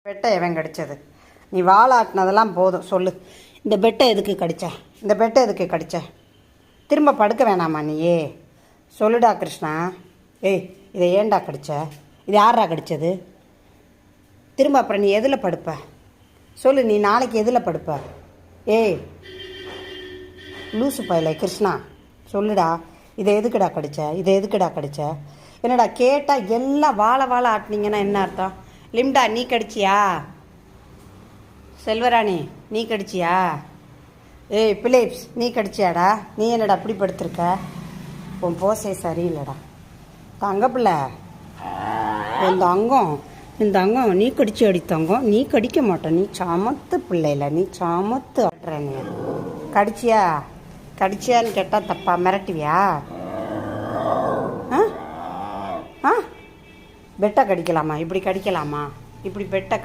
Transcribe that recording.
பெட்டை எவன் கடிச்சது? நீ வாழாட்டினதெல்லாம் போதும் சொல்லு. இந்த பெட்டை எதுக்கு கடிச்ச? இந்த பெட்டை எதுக்கு கடிச்ச? திரும்ப படுக்க வேணாமா நீயே? சொல்லுடா கிருஷ்ணா. ஏய், இதை ஏன்டா கடிச்ச? இது யாரா கடிச்சது? திரும்ப அப்புறம் நீ எதில் படுப்ப சொல்லு. நீ நாளைக்கு எதில் படுப்ப? ஏய் லூசு பயலை கிருஷ்ணா, சொல்லுடா. இதை எதுக்குடா கடிச்ச? இதை எதுக்குடா கடிச்ச? என்னடா கேட்டால் எல்லாம் வாழை ஆட்டினீங்கன்னா என்ன அர்த்தம்? லிம்டா, நீ கடிச்சியா? செல்வராணி, நீ கடிச்சியா? ஏய் பிலிப்ஸ், நீ கடிச்சியாடா? நீ என்னடா அப்படி படுத்திருக்க? உன் போசை சரியில்லைடா தங்க பிள்ளை. இந்த அங்கம் நீ கடிச்சு அடித்தங்கம். நீ கடிக்க மாட்டேன். நீ சமத்து பிள்ளைல, நீ சமத்து ஆட்டுற. நீ கடிச்சியான்னு கேட்டால் தப்பா? மிரட்டுவியா? பெட்டை கடிக்கலாமா? இப்படி கடிக்கலாமா? இப்படி பெட்டை